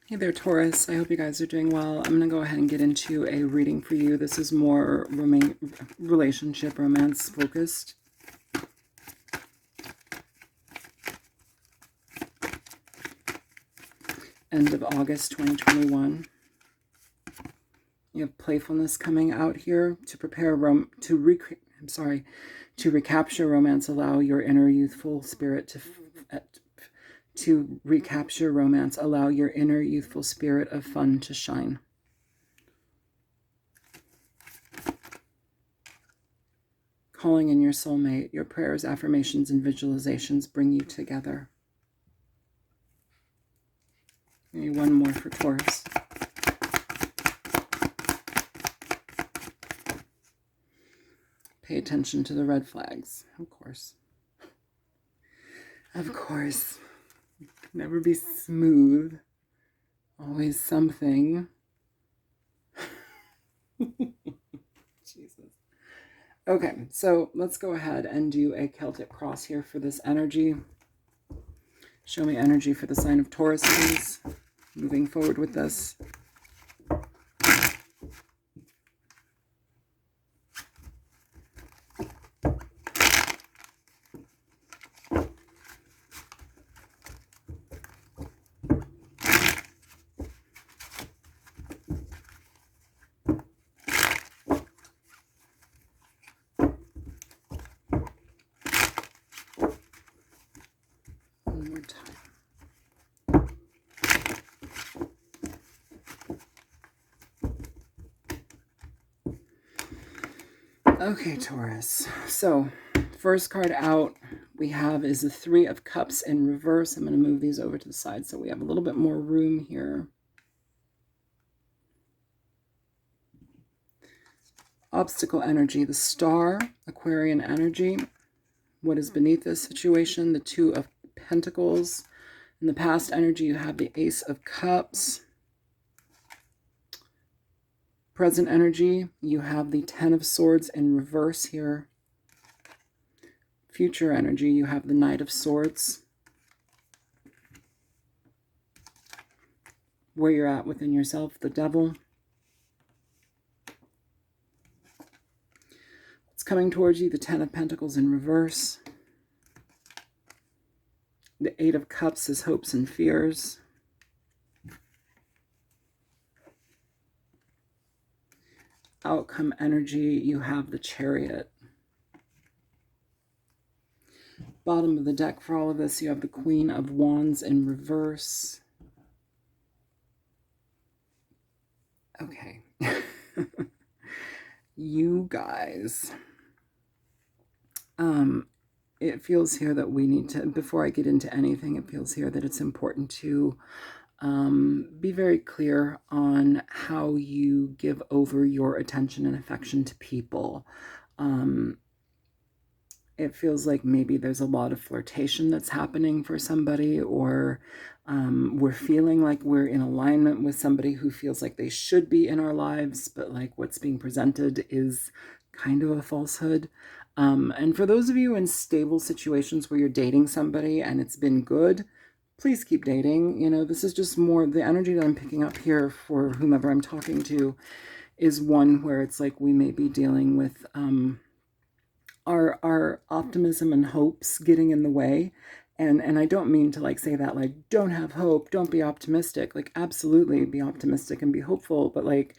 Hey there, Taurus. I hope you guys are doing well. I'm going to go ahead and get into a reading for you. This is more relationship, romance focused. End of August 2021. You have playfulness coming out here to prepare to recapture romance. Allow your inner youthful spirit to recapture romance. Allow your inner youthful spirit of fun to shine. Calling in your soulmate. Your prayers, affirmations, and visualizations bring you together. Maybe one more for Taurus. Pay attention to the red flags, of course. Of course. Never be smooth. Always something. Jesus. Okay, so let's go ahead and do a Celtic cross here for this energy. Show me energy for the sign of Taurus, please. Moving forward with this. One more time. Okay, Taurus. So, first card out we have is the Three of Cups in reverse. I'm going to move these over to the side so we have a little bit more room here. Obstacle energy, the Star, Aquarian energy. What is beneath this situation? The Two of Pentacles. In the past energy, you have the Ace of Cups. Present energy, you have the Ten of Swords in reverse here. Future energy, you have the Knight of Swords. Where you're at within yourself, the Devil. What's coming towards you, the Ten of Pentacles in reverse. The Eight of Cups is hopes and fears. Outcome energy, you have the Chariot. Bottom of the deck for all of this, you have the Queen of Wands in reverse. Okay. You guys. It feels here that we need to, before I get into anything, it feels here that it's important to be very clear on how you give over your attention and affection to people. It feels like maybe there's a lot of flirtation that's happening for somebody, or we're feeling like we're in alignment with somebody who feels like they should be in our lives, but like what's being presented is kind of a falsehood. And for those of you in stable situations where you're dating somebody and it's been good, please keep dating. You know, this is just more the energy that I'm picking up here for whomever I'm talking to is one where it's like we may be dealing with our optimism and hopes getting in the way. And I don't mean to like say that like don't have hope, don't be optimistic. Like absolutely be optimistic and be hopeful, but like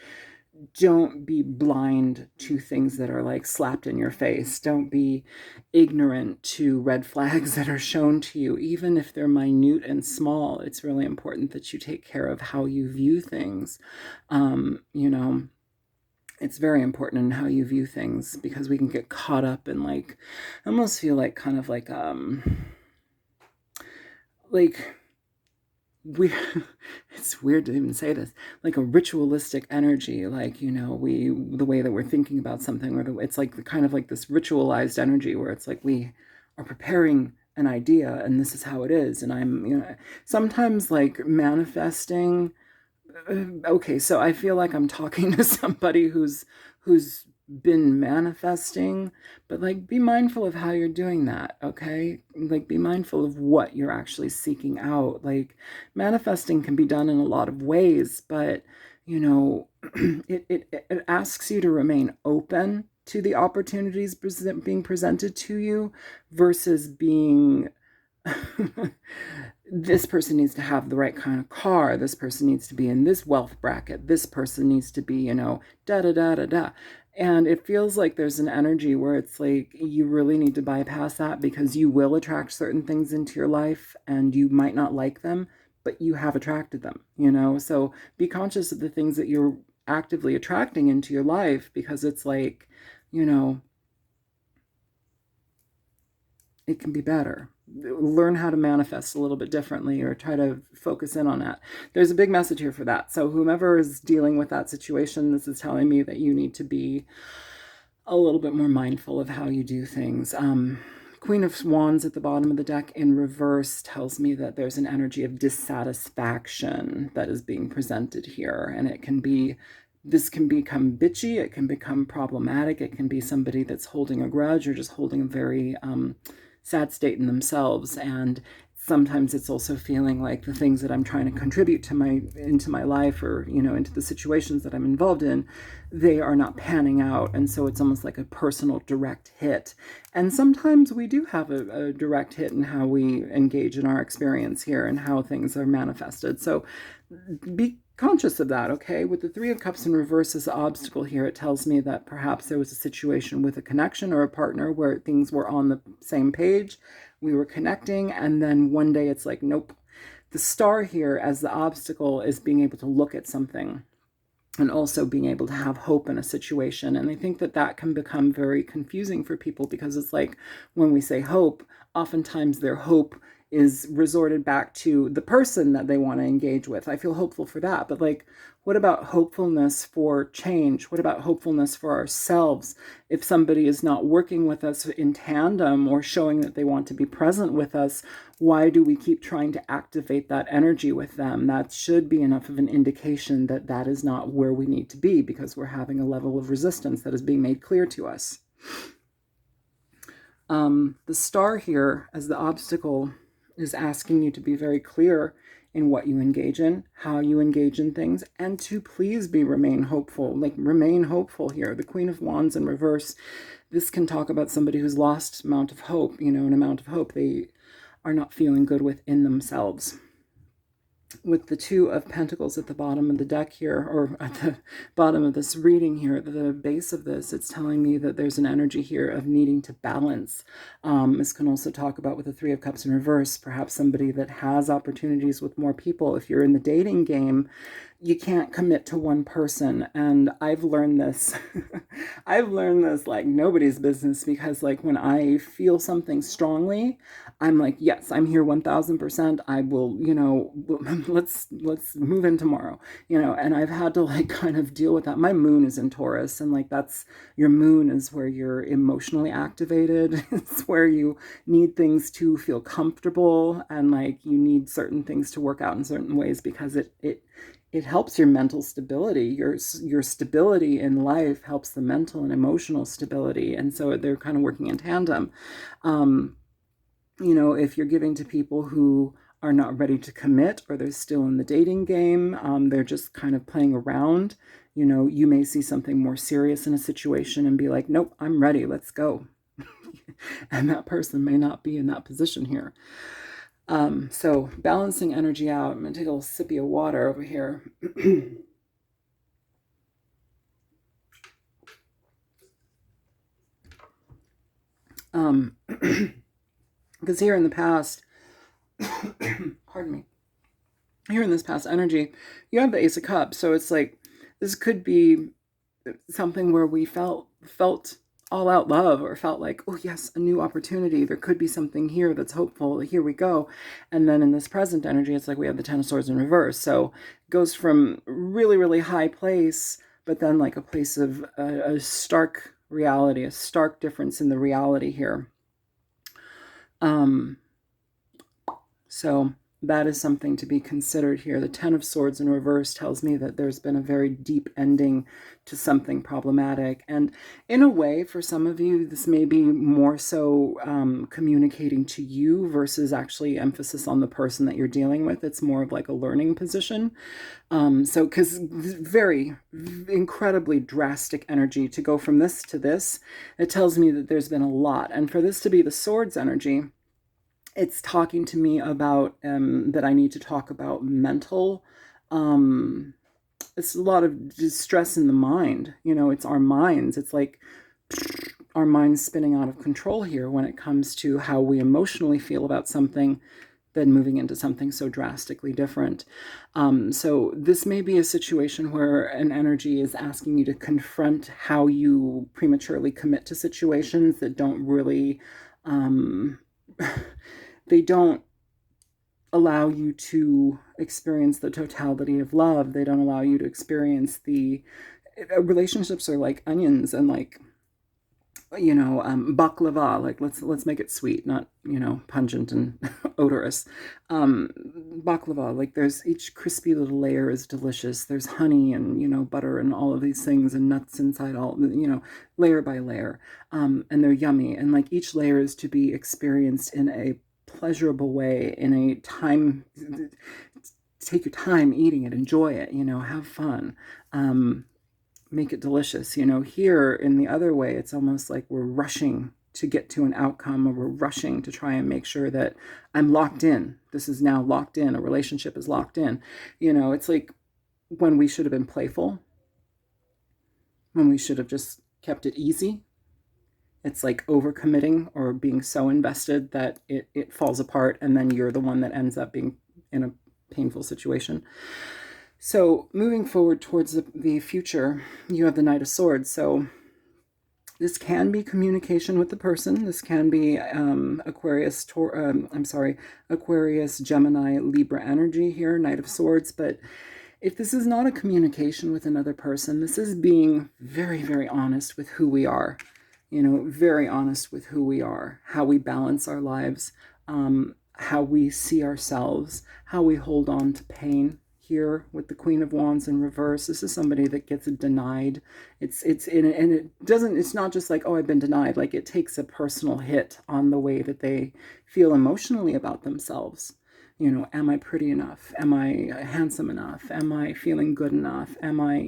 don't be blind to things that are like slapped in your face. Don't be ignorant to red flags that are shown to you, even if they're minute and small. It's really important that you take care of how you view things. You know, it's very important in how you view things, because we can get caught up in like, I almost feel like kind of like we it's weird to even say this, like a ritualistic energy, like, you know, the way that we're thinking about something, or it's like the kind of like this ritualized energy where it's like we are preparing an idea and this is how it is. And I'm, you know, sometimes like manifesting. Okay, so I feel like I'm talking to somebody who's been manifesting, but like be mindful of how you're doing that, okay? Like be mindful of what you're actually seeking out. Like manifesting can be done in a lot of ways, but you know, it asks you to remain open to the opportunities being presented to you versus being this person needs to have the right kind of car, this person needs to be in this wealth bracket, this person needs to be, da da da da da. And it feels like there's an energy where it's like you really need to bypass that because you will attract certain things into your life and you might not like them, but you have attracted them. So be conscious of the things that you're actively attracting into your life, because it's like, you know, it can be better. Learn how to manifest a little bit differently, or try to focus in on that. There's a big message here for that. So whomever is dealing with that situation, this is telling me that you need to be a little bit more mindful of how you do things. Queen of Wands at the bottom of the deck in reverse tells me that there's an energy of dissatisfaction that is being presented here. And this can become bitchy, it can become problematic, it can be somebody that's holding a grudge or just holding a very sad state in themselves. And sometimes it's also feeling like the things that I'm trying to contribute to into my life, or into the situations that I'm involved in, they are not panning out. And so it's almost like a personal direct hit. And sometimes we do have a direct hit in how we engage in our experience here and how things are manifested. So be conscious of that, okay? With the Three of Cups in reverse as the obstacle here, it tells me that perhaps there was a situation with a connection or a partner where things were on the same page, we were connecting, and then one day it's like, nope. The star here as the obstacle is being able to look at something and also being able to have hope in a situation. And I think that can become very confusing for people, because it's like when we say hope, oftentimes their hope is resorted back to the person that they want to engage with. I feel hopeful for that. But like, what about hopefulness for change? What about hopefulness for ourselves? If somebody is not working with us in tandem or showing that they want to be present with us, why do we keep trying to activate that energy with them? That should be enough of an indication that that is not where we need to be, because we're having a level of resistance that is being made clear to us. The star here as the obstacle is asking you to be very clear in what you engage in, how you engage in things, and to please remain hopeful. Like, remain hopeful here. The Queen of Wands in reverse, this can talk about somebody who's lost amount of hope, an amount of hope. They are not feeling good within themselves. With the Two of Pentacles at the bottom of the deck here, or at the bottom of this reading here, the base of this, it's telling me that there's an energy here of needing to balance. This can also talk about, with the Three of Cups in reverse, perhaps somebody that has opportunities with more people. If you're in the dating game, you can't commit to one person. And I've learned this. I've learned this like nobody's business, because like when I feel something strongly, I'm like, yes, I'm here 1000%. I will, let's move in tomorrow, and I've had to like kind of deal with that. My moon is in Taurus, and like your moon is where you're emotionally activated. It's where you need things to feel comfortable, and like you need certain things to work out in certain ways, because it helps your mental stability. Your stability in life helps the mental and emotional stability. And so they're kind of working in tandem. If you're giving to people who are not ready to commit, or they're still in the dating game, they're just kind of playing around, you may see something more serious in a situation and be like, nope, I'm ready, let's go. And that person may not be in that position here. So balancing energy out. I'm going to take a little sippy of water over here. Because here in the past, pardon me, here in this past energy, you have the Ace of Cups. So it's like, this could be something where we felt all out love, or felt like, oh yes, a new opportunity. There could be something here that's hopeful. Here we go. And then in this present energy, it's like we have the Ten of Swords in reverse. So it goes from really, really high place, but then like a place of a stark reality, a stark difference in the reality here. So that is something to be considered here. The Ten of Swords in reverse tells me that there's been a very deep ending to something problematic. And in a way, for some of you, this may be more so communicating to you versus actually emphasis on the person that you're dealing with. It's more of like a learning position. So, because very incredibly drastic energy to go from this to this, it tells me that there's been a lot. And for this to be the Swords energy, it's talking to me about that I need to talk about mental. It's a lot of distress in the mind. It's our minds. It's like our minds spinning out of control here when it comes to how we emotionally feel about something, then moving into something so drastically different. So this may be a situation where an energy is asking you to confront how you prematurely commit to situations that don't really, they don't allow you to experience the totality of love. They don't allow you to experience relationships are like onions and like, baklava, like let's make it sweet, not, pungent and odorous. Baklava, like there's each crispy little layer is delicious. There's honey and, butter and all of these things and nuts inside all, layer by layer. And they're yummy. And like each layer is to be experienced in a pleasurable way, in a time, take your time eating it, enjoy it, have fun. Make it delicious. Here in the other way, it's almost like we're rushing to get to an outcome, or we're rushing to try and make sure that I'm locked in. This is now locked in. A relationship is locked in. It's like when we should have been playful, when we should have just kept it easy. It's like overcommitting or being so invested that it falls apart, and then you're the one that ends up being in a painful situation. So moving forward towards the future, you have the Knight of Swords. So this can be communication with the person. This can be Aquarius, Gemini, Libra energy here, Knight of Swords. But if this is not a communication with another person, this is being very, very honest with who we are. Very honest with who we are, how we balance our lives, how we see ourselves, how we hold on to pain. Here with the Queen of Wands in reverse, this is somebody that gets denied. It's not just like, oh, I've been denied. Like it takes a personal hit on the way that they feel emotionally about themselves. Am I pretty enough? Am I handsome enough? Am I feeling good enough? Am I,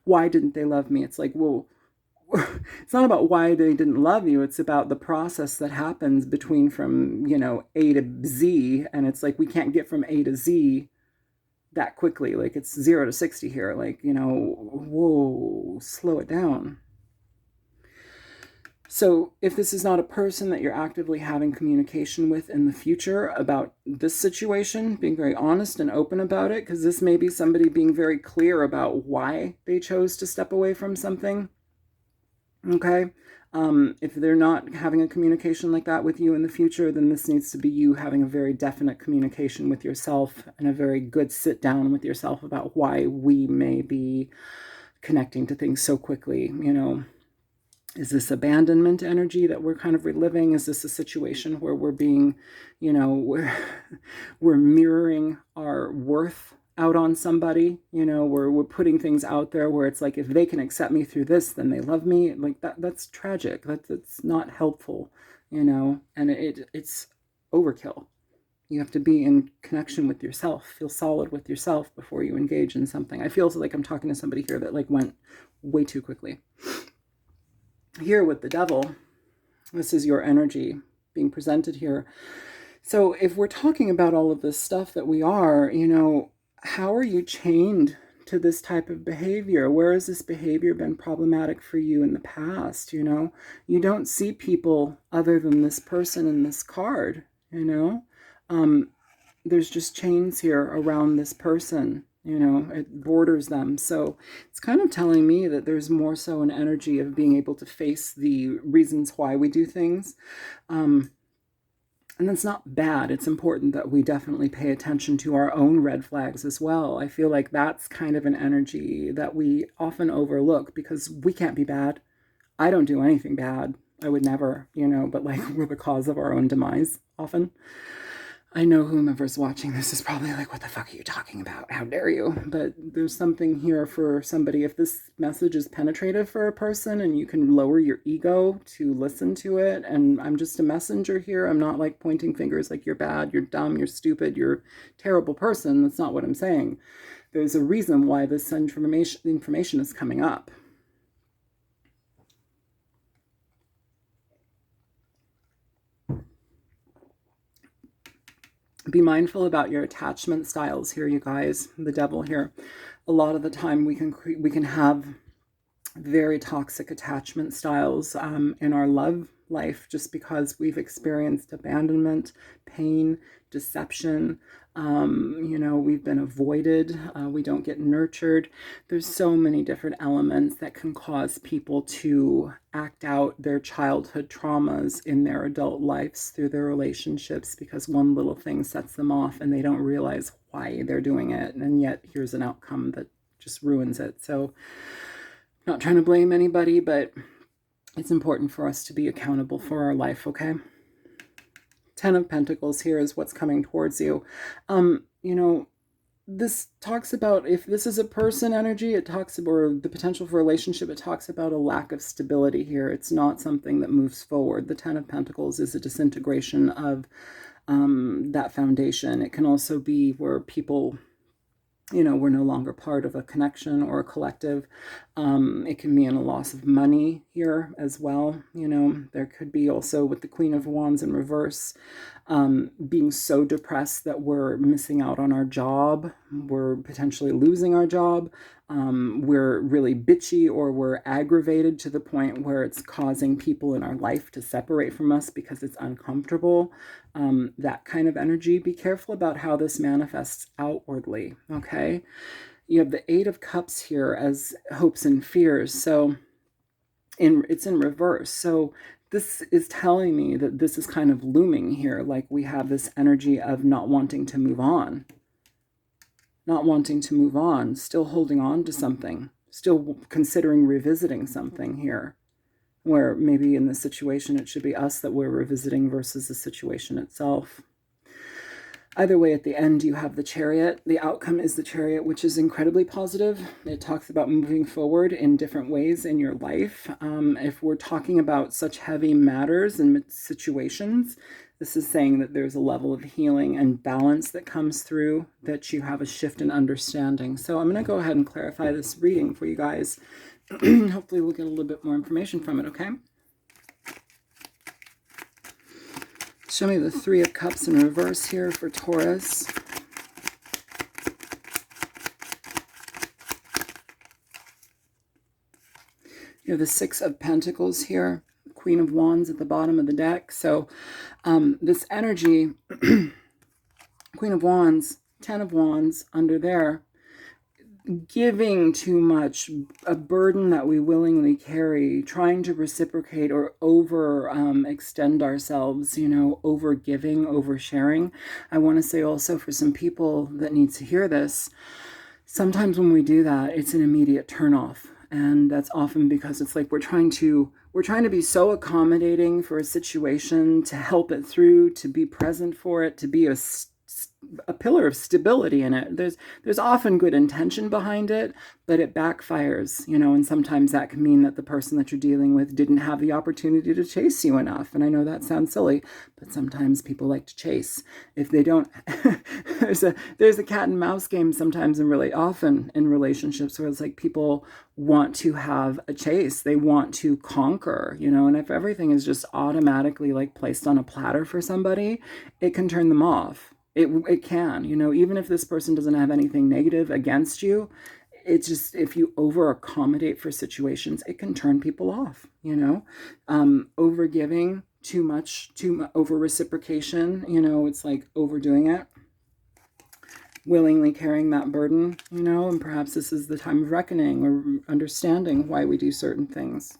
why didn't they love me? It's like, well, it's not about why they didn't love you. It's about the process that happens between from, A to Z. And it's like, we can't get from A to Z that quickly. Like it's 0 to 60 here. Like, whoa, slow it down. So if this is not a person that you're actively having communication with in the future about this situation, being very honest and open about it, because this may be somebody being very clear about why they chose to step away from something. Okay. If they're not having a communication like that with you in the future, then this needs to be you having a very definite communication with yourself and a very good sit down with yourself about why we may be connecting to things so quickly. Is this abandonment energy that we're kind of reliving? Is this a situation where we're being, we're mirroring our worth out on somebody, we're putting things out there where it's like, if they can accept me through this, then they love me. Like that's tragic. That's not helpful, and it's overkill. You have to be in connection with yourself, feel solid with yourself before you engage in something. I feel like I'm talking to somebody here that like went way too quickly. Here with the Devil, this is your energy being presented here. So if we're talking about all of this stuff that we are, how are you chained to this type of behavior? Where has this behavior been problematic for you in the past? You don't see people other than this person in this card, there's just chains here around this person, it borders them. So it's kind of telling me that there's more so an energy of being able to face the reasons why we do things. And that's not bad. It's important that we definitely pay attention to our own red flags as well. I feel like that's kind of an energy that we often overlook because we can't be bad. I don't do anything bad. I would never, but like we're the cause of our own demise often. I know whomever's watching this is probably like, what the fuck are you talking about? How dare you? But there's something here for somebody. If this message is penetrative for a person and you can lower your ego to listen to it, and I'm just a messenger here. I'm not like pointing fingers like you're bad, you're dumb, you're stupid, you're a terrible person. That's not what I'm saying. There's a reason why this information is coming up. Be mindful about your attachment styles here, you guys. The devil here. A lot of the time we can have very toxic attachment styles in our love life just because we've experienced abandonment, pain, deception. We've been avoided. We don't get nurtured. There's so many different elements that can cause people to act out their childhood traumas in their adult lives through their relationships because one little thing sets them off and they don't realize why they're doing it. And yet here's an outcome that just ruins it. So not trying to blame anybody, but it's important for us to be accountable for our life, okay? 10 of Pentacles here is what's coming towards you. This talks about, if this is a person energy, it talks about, or the potential for a relationship, it talks about a lack of stability here. It's not something that moves forward. The 10 of Pentacles is a disintegration of that foundation. It can also be where people, we're no longer part of a connection or a collective. It can mean a loss of money here as well. There could be also with the Queen of Wands in reverse, being so depressed that we're missing out on our job. We're potentially losing our job. We're really bitchy or we're aggravated to the point where it's causing people in our life to separate from us because it's uncomfortable. That kind of energy. Be careful about how this manifests outwardly, okay? You have the 8 of Cups here as hopes and fears. So it's in reverse. So this is telling me that this is kind of looming here. Like we have this energy of not wanting to move on. Not wanting to move on. Still holding on to something. Still considering revisiting something here. Where maybe in this situation it should be us that we're revisiting versus the situation itself. Either way, at the end, you have the Chariot. The outcome is the Chariot, which is incredibly positive. It talks about moving forward in different ways in your life. If we're talking about such heavy matters and situations, this is saying that there's a level of healing and balance that comes through, that you have a shift in understanding. So I'm going to go ahead and clarify this reading for you guys. Hopefully we'll get a little bit more information from it, okay? Show me the 3 of Cups in reverse here for Taurus. You have the 6 of Pentacles here, Queen of Wands at the bottom of the deck. So this energy, Queen of Wands, 10 of Wands under there, giving too much, a burden that we willingly carry, trying to reciprocate or over extend ourselves, over giving, over sharing. I want to say also for some people that need to hear this, sometimes when we do that, it's an immediate turnoff. And that's often because it's like we're trying to be so accommodating for a situation, to help it through, to be present for it, to be a pillar of stability in it. There's often good intention behind it, but it backfires, and sometimes that can mean that the person that you're dealing with didn't have the opportunity to chase you enough. And I know that sounds silly, but sometimes people like to chase. If they don't, there's a cat and mouse game sometimes often in relationships where it's like people want to have a chase. They want to conquer, and if everything is just automatically like placed on a platter for somebody, it can turn them off. It can, even if this person doesn't have anything negative against you, it's just, if you over accommodate for situations, it can turn people off, over giving too much, over reciprocation, it's like overdoing it, willingly carrying that burden, and perhaps this is the time of reckoning or understanding why we do certain things.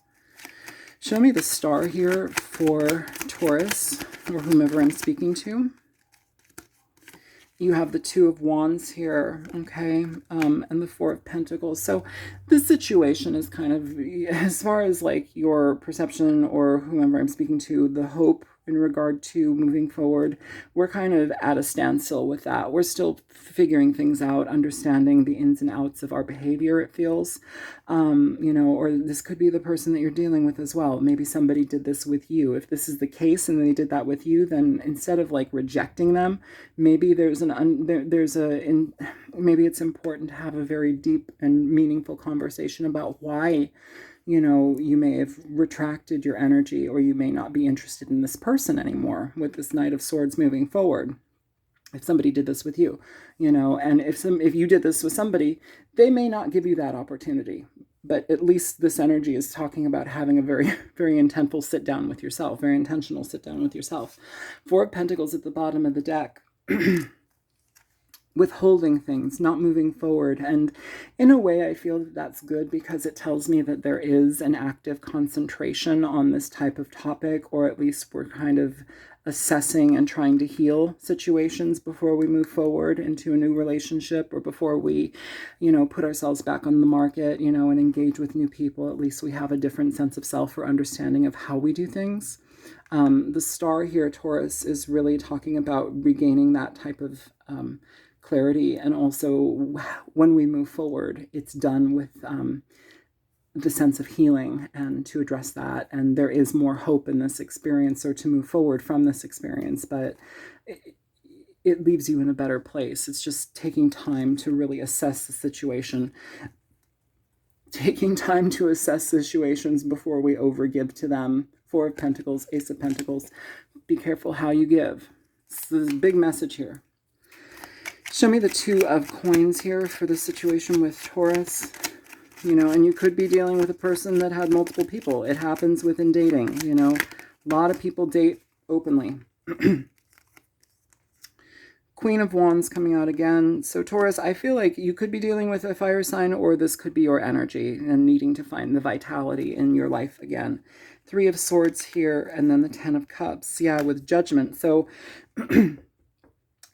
Show me the star here for Taurus or whomever I'm speaking to. You have the 2 of Wands here, okay, and the 4 of Pentacles. So this situation is kind of, as far as like your perception or whomever I'm speaking to, the hope in regard to moving forward. We're kind of at a standstill with that. We're still figuring things out, understanding the ins and outs of our behavior, it feels. You know, or this could be the person that you're dealing with as well. Maybe somebody did this with you. If this is the case and they did that with you, then instead of like rejecting them, maybe maybe it's important to have a very deep and meaningful conversation about why, you know, you may have retracted your energy, or you may not be interested in this person anymore with this Knight of Swords moving forward. If somebody did this with you, you know, and if you did this with somebody, they may not give you that opportunity. But at least this energy is talking about having a very, very intentional sit down with yourself, very intentional sit down with yourself. Four of Pentacles at the bottom of the deck. Withholding things, not moving forward. And in a way, I feel that that's good, because it tells me that there is an active concentration on this type of topic, or at least we're kind of assessing and trying to heal situations before we move forward into a new relationship, or before we, you know, put ourselves back on the market, you know, and engage with new people. At least we have a different sense of self or understanding of how we do things. The star here, Taurus, is really talking about regaining that type of clarity. And also, when we move forward, it's done with the sense of healing, and to address that. And there is more hope in this experience, or to move forward from this experience, but it leaves you in a better place. It's just taking time to really assess the situation, taking time to assess situations before we overgive to them. Four of Pentacles, Ace of Pentacles. Be careful how you give. So there's a big message here. Show me the Two of Coins here for the situation with Taurus. You know, and you could be dealing with a person that had multiple people. It happens within dating, you know. A lot of people date openly. Queen of Wands coming out again. So Taurus, I feel like you could be dealing with a fire sign, or this could be your energy and needing to find the vitality in your life again. Three of Swords here, and then the Ten of Cups. Yeah, with Judgment. So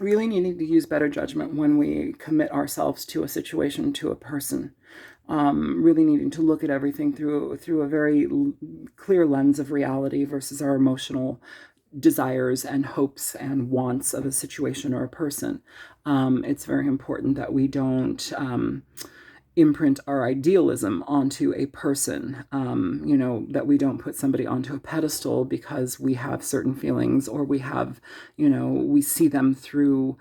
really needing to use better judgment when we commit ourselves to a situation, to a person. Really needing to look at everything through a very clear lens of reality versus our emotional desires and hopes and wants of a situation or a person. It's very important that we don't imprint our idealism onto a person, you know, that we don't put somebody onto a pedestal because we have certain feelings, or we have, you know, we see them through,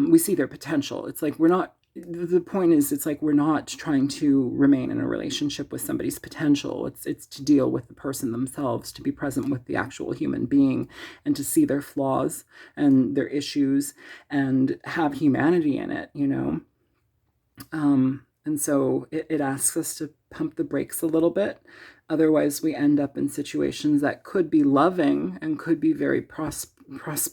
we see their potential. It's like we're not, the point is, it's like we're not trying to remain in a relationship with somebody's potential. It's to deal with the person themselves, to be present with the actual human being, and to see their flaws and their issues, and have humanity in it, you know. And so it asks us to pump the brakes a little bit. Otherwise, we end up in situations that could be loving and could be very prosperous.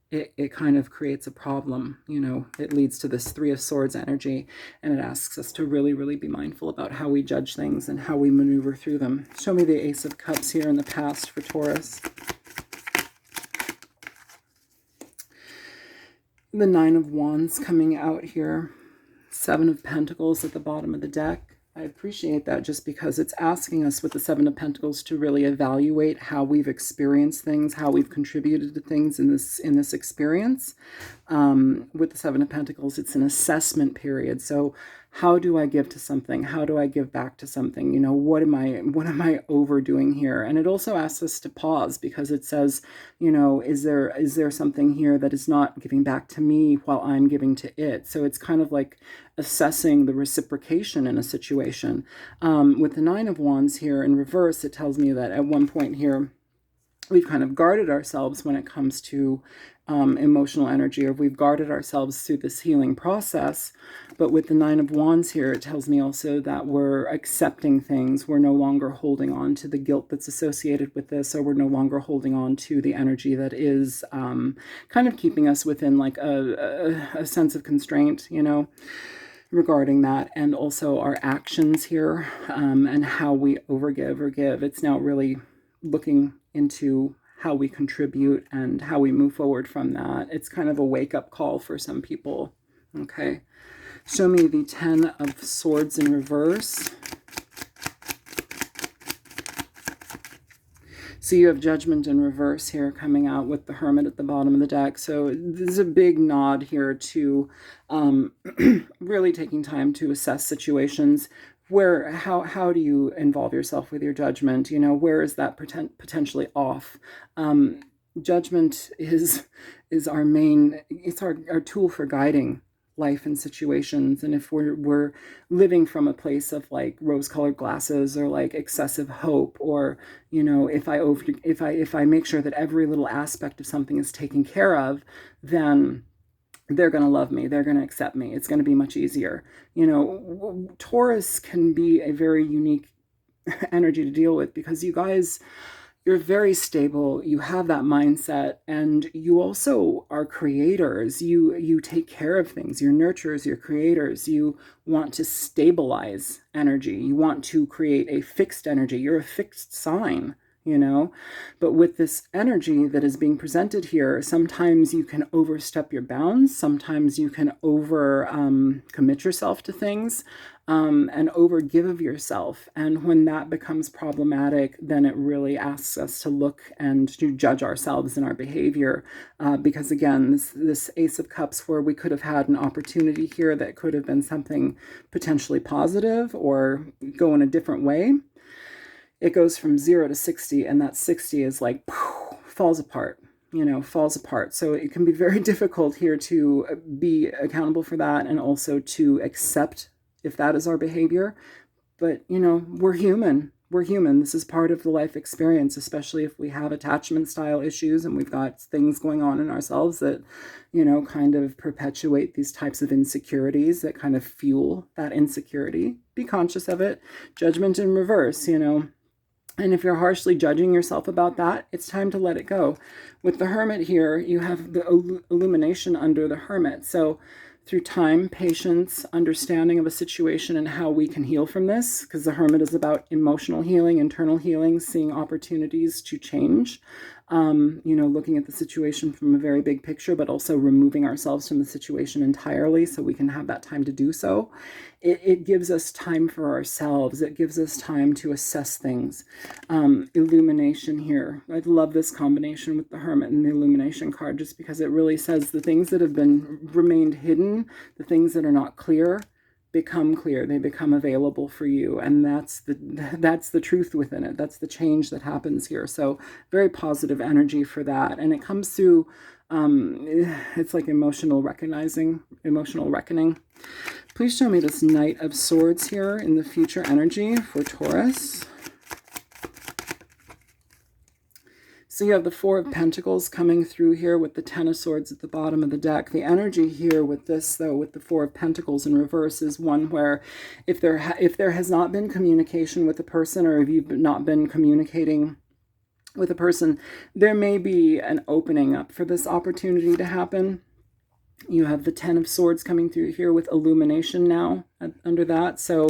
It kind of creates a problem, you know. It leads to this Three of Swords energy, and it asks us to really, really be mindful about how we judge things and how we maneuver through them. Show me the Ace of Cups here in the past for Taurus. The Nine of Wands coming out here. Seven of Pentacles at the bottom of the deck. I appreciate that, just because it's asking us with the Seven of Pentacles to really evaluate how we've experienced things, how we've contributed to things in this experience. With the Seven of Pentacles, it's an assessment period. So how do I give to something? How do I give back to something? You know, what am I overdoing here? And it also asks us to pause, because it says, you know, is there something here that is not giving back to me while I'm giving to it? So it's kind of like assessing the reciprocation in a situation. With the Nine of Wands here in reverse, it tells me that at one point here, we've kind of guarded ourselves when it comes to emotional energy, or we've guarded ourselves through this healing process. But with the Nine of Wands here, it tells me also that we're accepting things. We're no longer holding on to the guilt that's associated with this, or we're no longer holding on to the energy that is kind of keeping us within like a sense of constraint, you know, regarding that. And also our actions here, and how we overgive or give. It's now really looking into how we contribute and how we move forward from that. It's kind of a wake-up call for some people. Okay. Show me the Ten of Swords in reverse. So you have Judgment in reverse here coming out with the Hermit at the bottom of the deck. So there's a big nod here to really taking time to assess situations where how do you involve yourself with your judgment? Where is that potentially off? Judgment is our main, it's our tool for guiding life and situations. And if we're living from a place of like rose-colored glasses or like excessive hope, or if I make sure that every little aspect of something is taken care of, then they're going to love me, they're going to accept me, it's going to be much easier. Taurus can be a very unique energy to deal with, because you guys, you're very stable, you have that mindset, and you also are creators. You take care of things, you're nurturers, you're creators. You want to stabilize energy, you want to create a fixed energy, you're a fixed sign. But with this energy that is being presented here, sometimes you can overstep your bounds, sometimes you can over commit yourself to things, and over give of yourself. And when that becomes problematic, then it really asks us to look and to judge ourselves and our behavior, because again, this Ace of Cups, where we could have had an opportunity here that could have been something potentially positive or go in a different way, it goes from 0 to 60, and that 60 is like falls apart, falls apart. So it can be very difficult here to be accountable for that, and also to accept if that is our behavior. But we're human. This is part of the life experience, especially if we have attachment style issues and we've got things going on in ourselves that kind of perpetuate these types of insecurities, that kind of fuel that insecurity. Be conscious of it. Judgment in reverse. And if you're harshly judging yourself about that, it's time to let it go. With the Hermit here, you have the illumination under the Hermit. So through time, patience, understanding of a situation and how we can heal from this, because the Hermit is about emotional healing, internal healing, seeing opportunities to change, looking at the situation from a very big picture, but also removing ourselves from the situation entirely so we can have that time to do so. It gives us time for ourselves. It gives us time to assess things. Illumination here. I love this combination with the Hermit and the Illumination card, just because it really says the things that have remained hidden, the things that are not clear, become clear. They become available for you, and that's the truth within it. That's the change that happens here. So very positive energy for that, and it comes through. It's like emotional reckoning. Please show me this Knight of Swords here in the future energy for Taurus. So you have the Four of Pentacles coming through here with the Ten of Swords at the bottom of the deck. The energy here with this, though, with the Four of Pentacles in reverse, is one where if there has not been communication with a person, or if you've not been communicating with a person, there may be an opening up for this opportunity to happen. You have the Ten of Swords coming through here with illumination now under that. So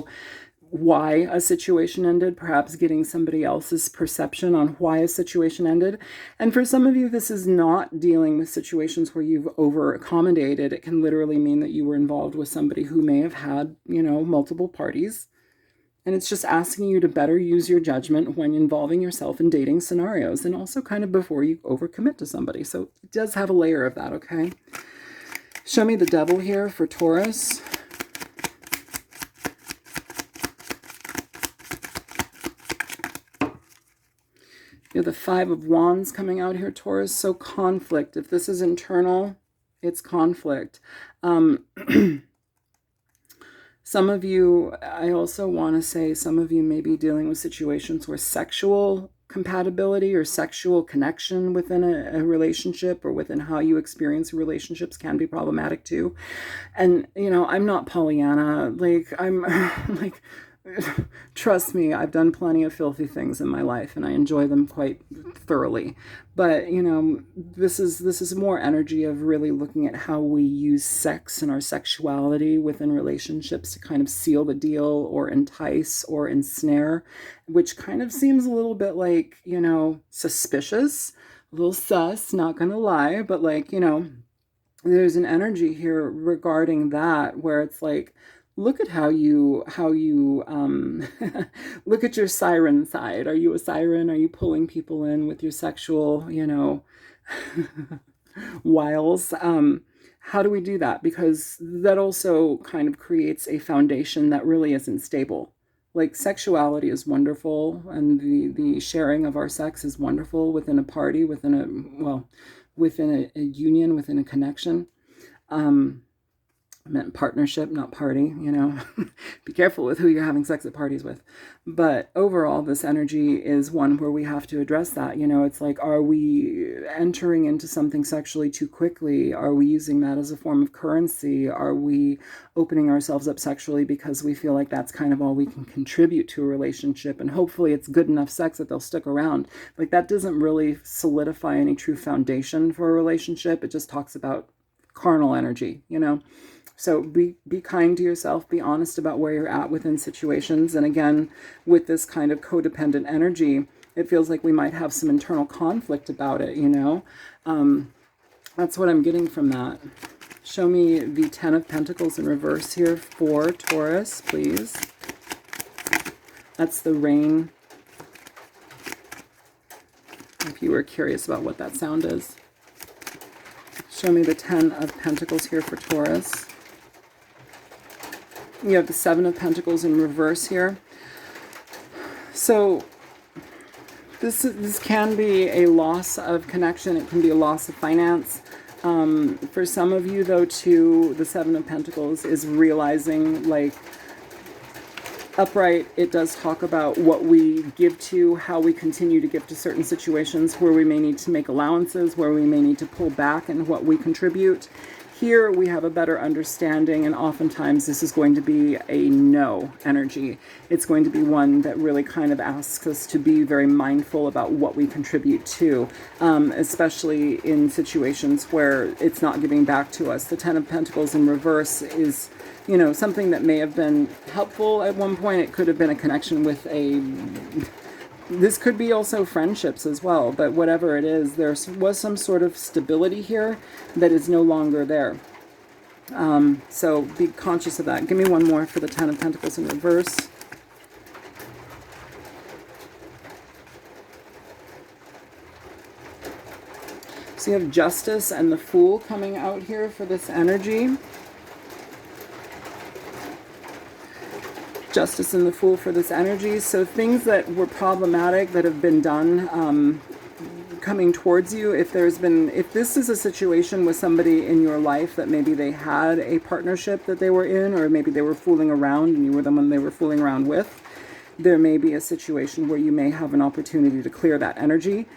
why a situation ended, perhaps getting somebody else's perception on why a situation ended. And for some of you, this is not dealing with situations where you've over accommodated. It can literally mean that you were involved with somebody who may have had, multiple parties. And it's just asking you to better use your judgment when involving yourself in dating scenarios, and also kind of before you overcommit to somebody. So it does have a layer of that, okay? Show me the Devil here for Taurus. You have the Five of Wands coming out here, Taurus. So conflict. If this is internal, it's conflict. Some of you, I also want to say, some of you may be dealing with situations where sexual compatibility or sexual connection within a relationship, or within how you experience relationships, can be problematic too. And, I'm not Pollyanna. I'm like, trust me, I've done plenty of filthy things in my life, and I enjoy them quite thoroughly. But, this is more energy of really looking at how we use sex and our sexuality within relationships to kind of seal the deal, or entice, or ensnare, which kind of seems a little bit like, suspicious, a little sus, not gonna lie, but there's an energy here regarding that where it's like, look at how you look at your siren side. Are you a siren? Are you pulling people in with your sexual, wiles? How do we do that? Because that also kind of creates a foundation that really isn't stable. Like sexuality is wonderful, and the sharing of our sex is wonderful within a party, within a union, within a connection. I meant partnership, not party, Be careful with who you're having sex at parties with. But overall, this energy is one where we have to address that. It's like, are we entering into something sexually too quickly? Are we using that as a form of currency? Are we opening ourselves up sexually because we feel like that's kind of all we can contribute to a relationship? And hopefully it's good enough sex that they'll stick around. Like, that doesn't really solidify any true foundation for a relationship. It just talks about carnal energy, So be kind to yourself, be honest about where you're at within situations. And again, with this kind of codependent energy, it feels like we might have some internal conflict about it, That's what I'm getting from that. Show me the Ten of Pentacles in reverse here for Taurus, please. That's the rain. If you were curious about what that sound is. Show me the Ten of Pentacles here for Taurus. You have the Seven of Pentacles in reverse here. So this can be a loss of connection. It can be a loss of finance. For some of you, though, too, the Seven of Pentacles is realizing, like, upright, it does talk about what we give to, how we continue to give to certain situations, where we may need to make allowances, where we may need to pull back in what we contribute. Here we have a better understanding, and oftentimes this is going to be a no energy. It's going to be one that really kind of asks us to be very mindful about what we contribute to, especially in situations where it's not giving back to us. The Ten of Pentacles in reverse is, something that may have been helpful at one point. It could have been a connection with this could be also friendships as well, but whatever it is, there was some sort of stability here that is no longer there. So be conscious of that. Give me one more for the Ten of Pentacles in reverse. So you have Justice and the Fool coming out here for this energy. Justice and the Fool for this energy. So things that were problematic that have been done coming towards you. If this is a situation with somebody in your life that maybe they had a partnership that they were in, or maybe they were fooling around and you were the one they were fooling around with, there may be a situation where you may have an opportunity to clear that energy.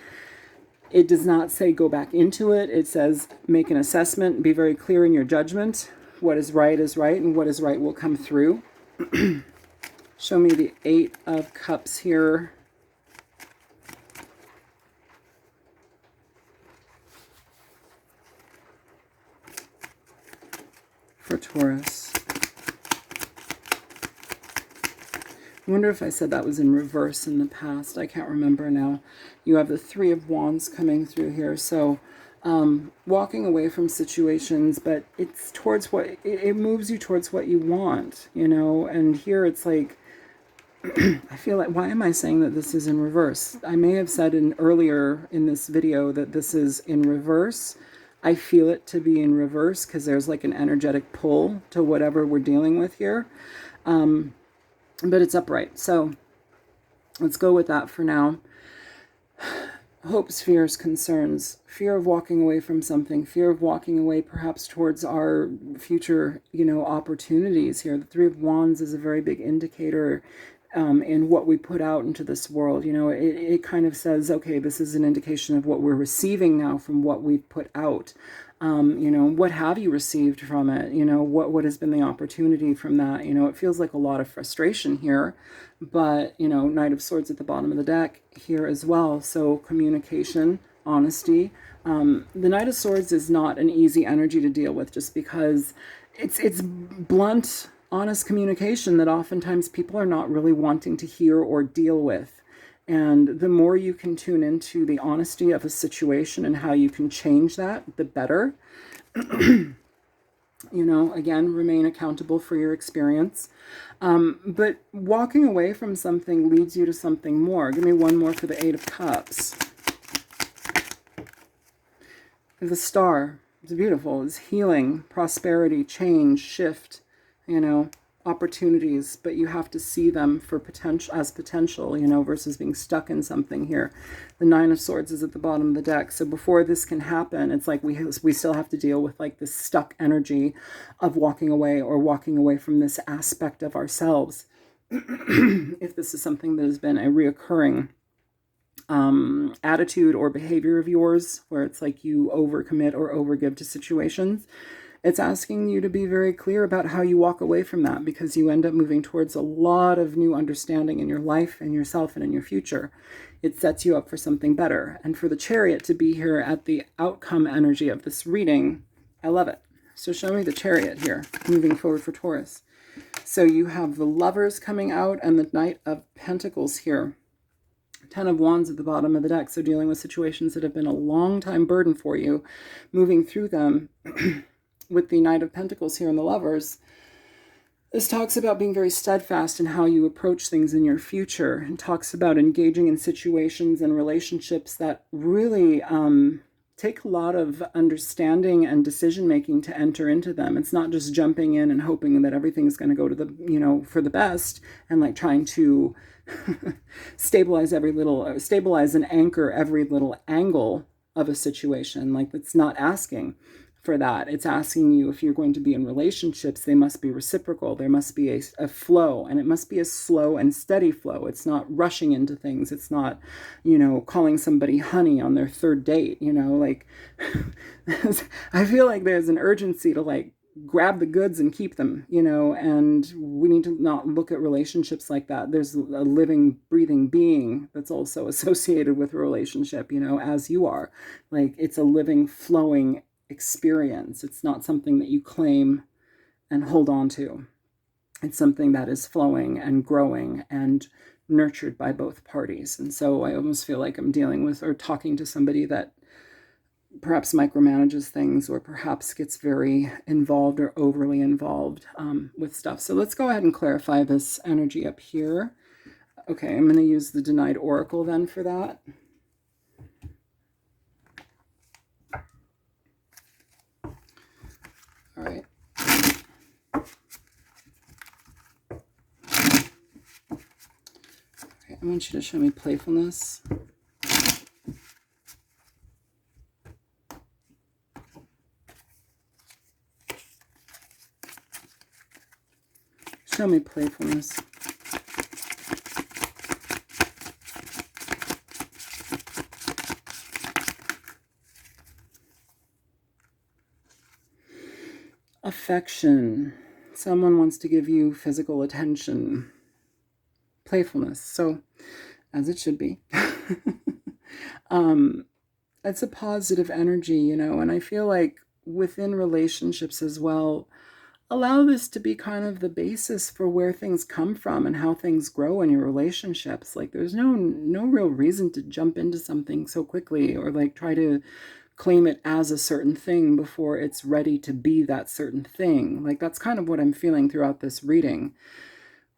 It does not say go back into it. It says make an assessment, be very clear in your judgment. What is right, and what is right will come through. Show me the Eight of Cups here. For Taurus. I wonder if I said that was in reverse in the past. I can't remember now. You have the Three of Wands coming through here. So walking away from situations, but it's towards what, it moves you towards what you want, and here it's like, I feel like, why am I saying that this is in reverse? I may have said earlier in this video that this is in reverse. I feel it to be in reverse because there's like an energetic pull to whatever we're dealing with here. But it's upright. So let's go with that for now. Hopes, fears, concerns, fear of walking away from something, fear of walking away perhaps towards our future, opportunities here. The Three of Wands is a very big indicator in what we put out into this world. It kind of says, okay, this is an indication of what we're receiving now from what we've put out. What have you received from it? What has been the opportunity from that? It feels like a lot of frustration here, but, Knight of Swords at the bottom of the deck here as well. So communication, honesty. The Knight of Swords is not an easy energy to deal with, just because it's blunt, honest communication that oftentimes people are not really wanting to hear or deal with. And the more you can tune into the honesty of a situation and how you can change that, the better. You know, again, remain accountable for your experience. But walking away from something leads you to something more. Give me one more for the Eight of Cups. The Star. It's beautiful. It's healing, prosperity, change, shift, you know, opportunities, but you have to see them for potential, as potential, you know, versus being stuck in something here. The Nine of Swords is at the bottom of the deck. So before this can happen, it's like we still have to deal with like this stuck energy of walking away, or walking away from this aspect of ourselves. If this is something that has been a reoccurring attitude or behavior of yours, where it's like you overcommit or overgive to situations, it's asking you to be very clear about how you walk away from that, because you end up moving towards a lot of new understanding in your life and yourself and in your future. It sets you up for something better. And for the Chariot to be here at the outcome energy of this reading, I love it. So show me the Chariot here, moving forward for Taurus. So you have the Lovers coming out and the Knight of Pentacles here. Ten of Wands at the bottom of the deck. So dealing with situations that have been a long time burden for you, moving through them. With the Knight of Pentacles here and the Lovers, this talks about being very steadfast in how you approach things in your future, and talks about engaging in situations and relationships that really take a lot of understanding and decision making to enter into them. It's not just jumping in and hoping that everything's going to go to the, you know, for the best, and like trying to stabilize and anchor every little angle of a situation. Like, it's not asking for that. It's asking you, if you're going to be in relationships, they must be reciprocal. There must be a flow, and it must be a slow and steady flow. It's not rushing into things. It's not, you know, calling somebody honey on their third date, you know, like I feel like there's an urgency to like grab the goods and keep them, you know, and we need to not look at relationships like that. There's a living, breathing being that's also associated with a relationship, you know, as you are. Like, it's a living, flowing experience. It's not something that you claim and hold on to. It's something that is flowing and growing and nurtured by both parties. And so I almost feel like I'm dealing with or talking to somebody that perhaps micromanages things, or perhaps gets very involved or overly involved with stuff. So let's go ahead and clarify this energy up here. Okay, I'm going to use the Denied Oracle then for that. All right. Okay, I want you to show me playfulness. Show me playfulness. Affection. Someone wants to give you physical attention. Playfulness. So, as it should be. It's a positive energy, you know, and I feel like within relationships as well, allow this to be kind of the basis for where things come from and how things grow in your relationships. Like, there's no real reason to jump into something so quickly, or like try to claim it as a certain thing before it's ready to be that certain thing. Like, that's kind of what I'm feeling throughout this reading,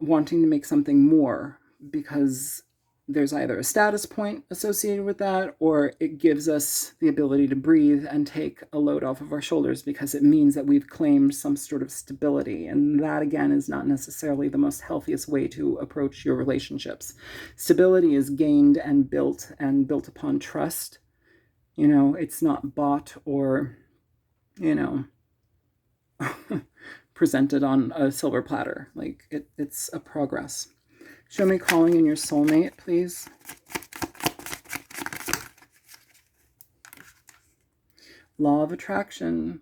wanting to make something more, because there's either a status point associated with that, or it gives us the ability to breathe and take a load off of our shoulders, because it means that we've claimed some sort of stability. And that, again, is not necessarily the most healthiest way to approach your relationships. Stability is gained and built upon trust. You know, it's not bought or, you know, presented on a silver platter. Like, it's a progress. Show me calling in your soulmate, please. Law of attraction.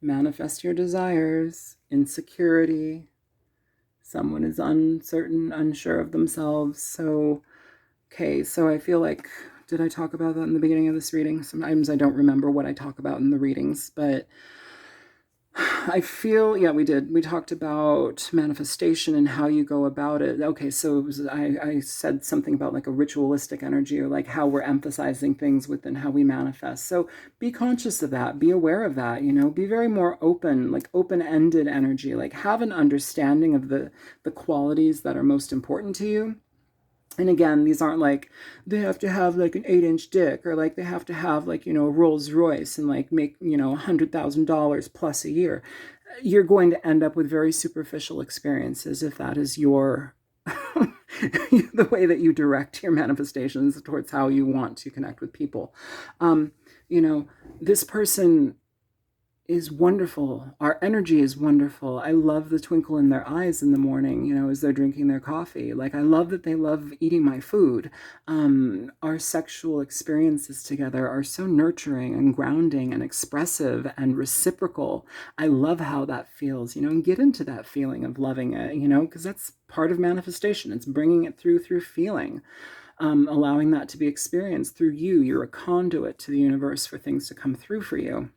Manifest your desires. Insecurity. Someone is uncertain, unsure of themselves. So, okay, so I feel like, did I talk about that in the beginning of this reading? Sometimes I don't remember what I talk about in the readings, but I feel, yeah, we did. We talked about manifestation and how you go about it. Okay, so it was, I said something about like a ritualistic energy, or like how we're emphasizing things within how we manifest. So be conscious of that, be aware of that, be very more open, like open-ended energy, like have an understanding of the qualities that are most important to you. And again, these aren't like they have to have like an 8-inch dick, or like they have to have like, a Rolls Royce and like make, $100,000 plus a year. You're going to end up with very superficial experiences if that is your the way that you direct your manifestations towards how you want to connect with people. Um, this person is wonderful. Our energy is wonderful. I love the twinkle in their eyes in the morning, as they're drinking their coffee. Like, I love that they love eating my food. Our sexual experiences together are so nurturing and grounding and expressive and reciprocal. I love how that feels, and get into that feeling of loving it, because that's part of manifestation. It's bringing it through feeling. Allowing that to be experienced through you. You're a conduit to the universe for things to come through for you.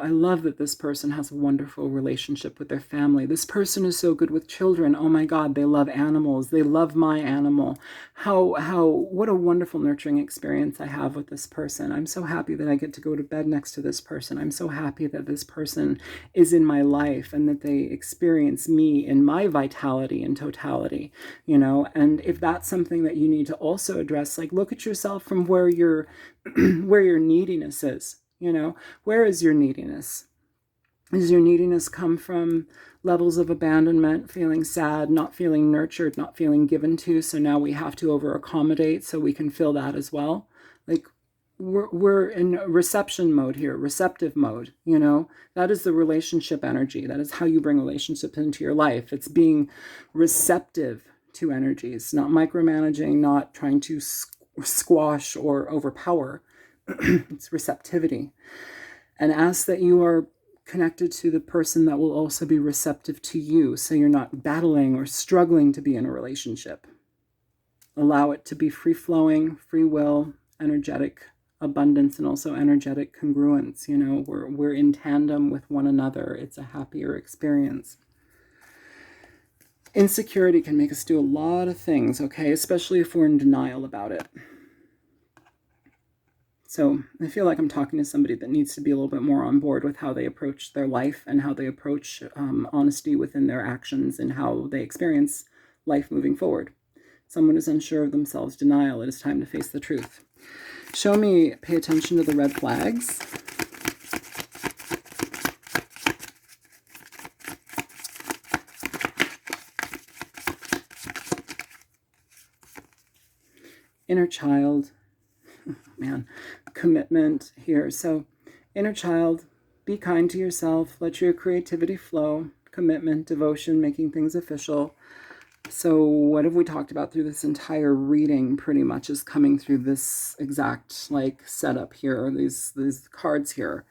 I love that this person has a wonderful relationship with their family. This person is so good with children. Oh my God, they love animals. They love my animal. What a wonderful nurturing experience I have with this person. I'm so happy that I get to go to bed next to this person. I'm so happy that this person is in my life and that they experience me in my vitality and totality, and if that's something that you need to also address, like look at yourself from where where your neediness is. Where is your neediness? Does your neediness come from levels of abandonment, feeling sad, not feeling nurtured, not feeling given to? So now we have to over accommodate so we can feel that as well. Like we're in reception mode here, receptive mode. That is the relationship energy. That is how you bring relationships into your life. It's being receptive to energies, not micromanaging, not trying to squash or overpower. It's receptivity. And ask that you are connected to the person that will also be receptive to you, so you're not battling or struggling to be in a relationship. Allow it to be free-flowing, free will, energetic abundance, and also energetic congruence. We're in tandem with one another. It's a happier experience. Insecurity can make us do a lot of things, okay? Especially if we're in denial about it. So I feel like I'm talking to somebody that needs to be a little bit more on board with how they approach their life and how they approach honesty within their actions and how they experience life moving forward. Someone is unsure of themselves, denial. It is time to face the truth. Show me, pay attention to the red flags. Inner child. Man, commitment here. So inner child, be kind to yourself, let your creativity flow, commitment, devotion, making things official. So what have we talked about through this entire reading? Pretty much is coming through this exact like setup here, these cards here.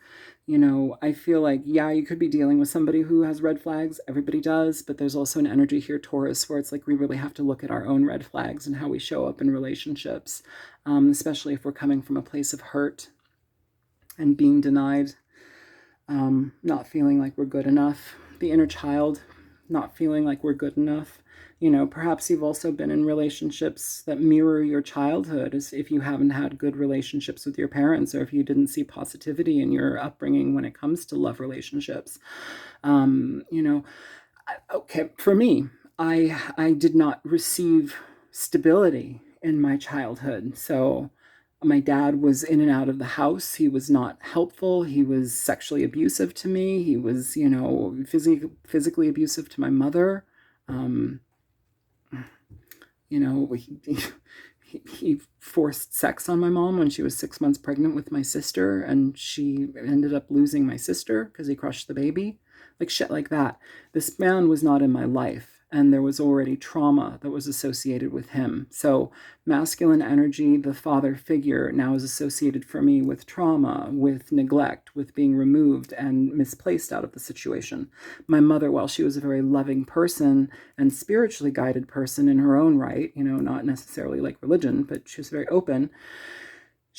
I feel like, yeah, you could be dealing with somebody who has red flags. Everybody does, but there's also an energy here, Taurus, where it's like we really have to look at our own red flags and how we show up in relationships, especially if we're coming from a place of hurt and being denied, not feeling like we're good enough. The inner child, not feeling like we're good enough. Perhaps you've also been in relationships that mirror your childhood, as if you haven't had good relationships with your parents, or if you didn't see positivity in your upbringing when it comes to love relationships. Okay, for me, I did not receive stability in my childhood. So my dad was in and out of the house. He was not helpful. He was sexually abusive to me. He was, physically abusive to my mother. He forced sex on my mom when she was 6 months pregnant with my sister, and she ended up losing my sister because he crushed the baby. Like shit like that. This man was not in my life, and there was already trauma that was associated with him. So masculine energy, the father figure, now is associated for me with trauma, with neglect, with being removed and misplaced out of the situation. My mother, while she was a very loving person and spiritually guided person in her own right, not necessarily like religion, but she was very open,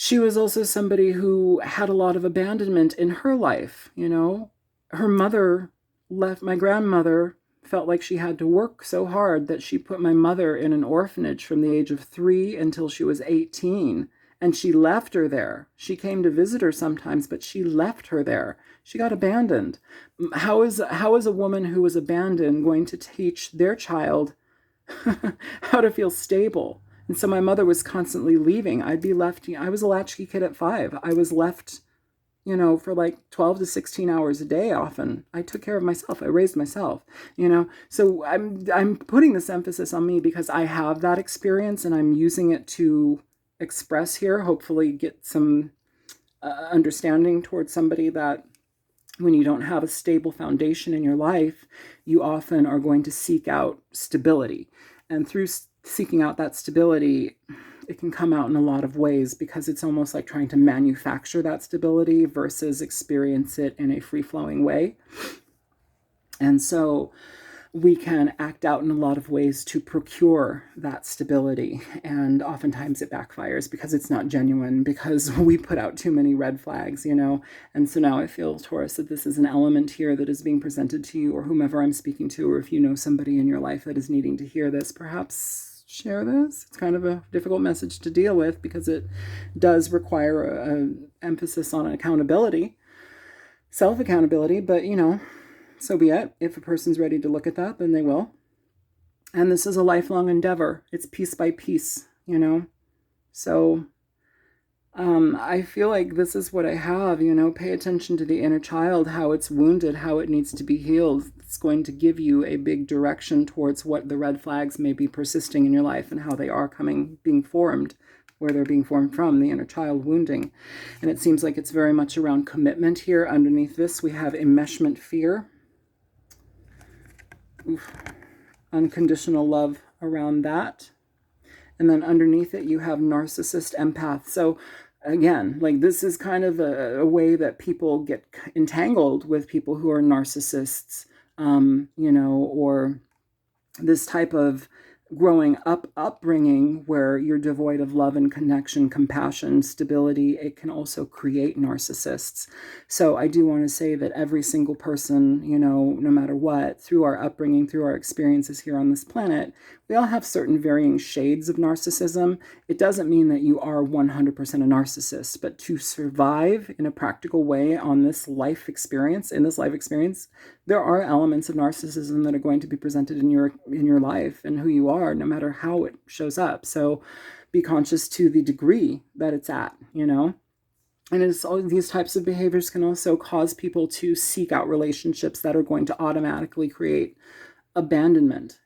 she was also somebody who had a lot of abandonment in her life. Her mother left, my grandmother felt like she had to work so hard that she put my mother in an orphanage from the age of 3 until she was 18. And she left her there. She came to visit her sometimes, but she left her there. She got abandoned. How is a woman who was abandoned going to teach their child how to feel stable? And so my mother was constantly leaving. I'd be left. I was a latchkey kid at 5. I was left, for like 12 to 16 hours a day often. I took care of myself. I raised myself, So I'm putting this emphasis on me because I have that experience and I'm using it to express here, hopefully get some understanding towards somebody that when you don't have a stable foundation in your life, you often are going to seek out stability. And through seeking out that stability, it can come out in a lot of ways because it's almost like trying to manufacture that stability versus experience it in a free-flowing way. And so we can act out in a lot of ways to procure that stability. And oftentimes it backfires because it's not genuine, because we put out too many red flags, And so now I feel, Taurus, that this is an element here that is being presented to you or whomever I'm speaking to, or if you know somebody in your life that is needing to hear this, perhaps share this. It's kind of a difficult message to deal with because it does require an emphasis on accountability, self-accountability, but so be it. If a person's ready to look at that, then they will. And this is a lifelong endeavor. It's piece by piece, So I feel like this is what I have, pay attention to the inner child, how it's wounded, how it needs to be healed. It's going to give you a big direction towards what the red flags may be persisting in your life and how they are being formed, where they're being formed from, the inner child wounding. And it seems like it's very much around commitment here. Underneath this, we have enmeshment fear. Oof. Unconditional love around that. And then underneath it, you have narcissist empath. So again, like this is kind of a way that people get entangled with people who are narcissists, or this type of growing up upbringing where you're devoid of love and connection, compassion, stability. It can also create narcissists. So I do want to say that every single person, no matter what, through our upbringing, through our experiences here on this planet, we all have certain varying shades of narcissism. It doesn't mean that you are 100% a narcissist, but to survive in a practical way in this life experience, there are elements of narcissism that are going to be presented in your life and who you are, no matter how it shows up. So be conscious to the degree that it's at, And it's all these types of behaviors can also cause people to seek out relationships that are going to automatically create abandonment,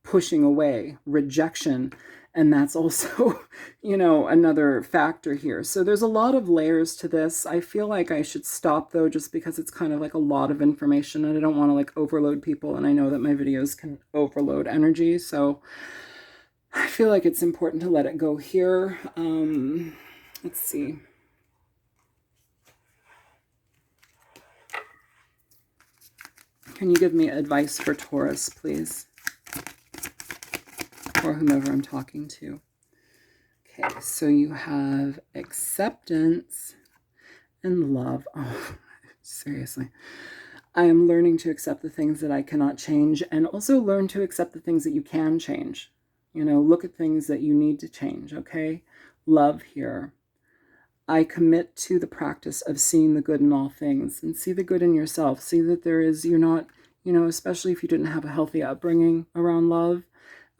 pushing away, rejection. And that's also, another factor here. So there's a lot of layers to this. I feel like I should stop though, just because it's kind of like a lot of information and I don't want to like overload people. And I know that my videos can overload energy. So I feel like it's important to let it go here. Let's see. Can you give me advice for Taurus, please? Or whomever I'm talking to. Okay, so you have acceptance and love. Oh, seriously. I am learning to accept the things that I cannot change and also learn to accept the things that you can change. Look at things that you need to change, okay? Love here. I commit to the practice of seeing the good in all things and see the good in yourself. See that you're not, especially if you didn't have a healthy upbringing around love.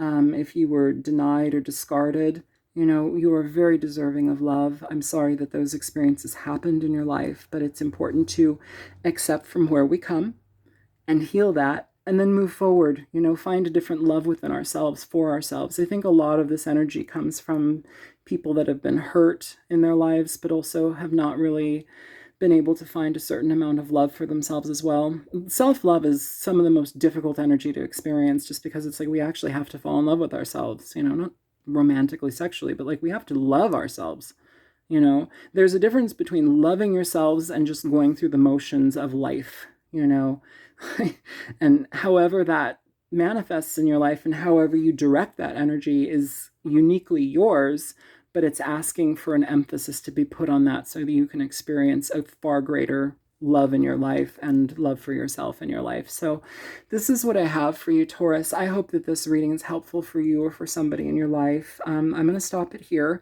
If you were denied or discarded, you are very deserving of love. I'm sorry that those experiences happened in your life, but it's important to accept from where we come and heal that and then move forward, find a different love within ourselves, for ourselves. I think a lot of this energy comes from people that have been hurt in their lives, but also have not really been able to find a certain amount of love for themselves as well. Self-love is some of the most difficult energy to experience just because it's like we actually have to fall in love with ourselves, not romantically, sexually, but like we have to love ourselves. There's a difference between loving yourselves and just going through the motions of life, and however that manifests in your life and however you direct that energy is uniquely yours. but it's asking for an emphasis to be put on that so that you can experience a far greater love in your life and love for yourself in your life. So this is what I have for you, Taurus. I hope that this reading is helpful for you or for somebody in your life. I'm going to stop it here.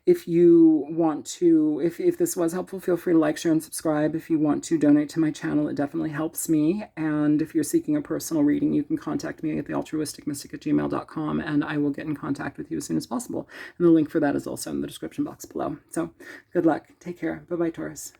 If you want to, if this was helpful, feel free to like, share, and subscribe. If you want to donate to my channel, it definitely helps me. And if you're seeking a personal reading, you can contact me at thealtruisticmystic@gmail.com, and I will get in contact with you as soon as possible. And the link for that is also in the description box below. So good luck. Take care. Bye-bye, Taurus.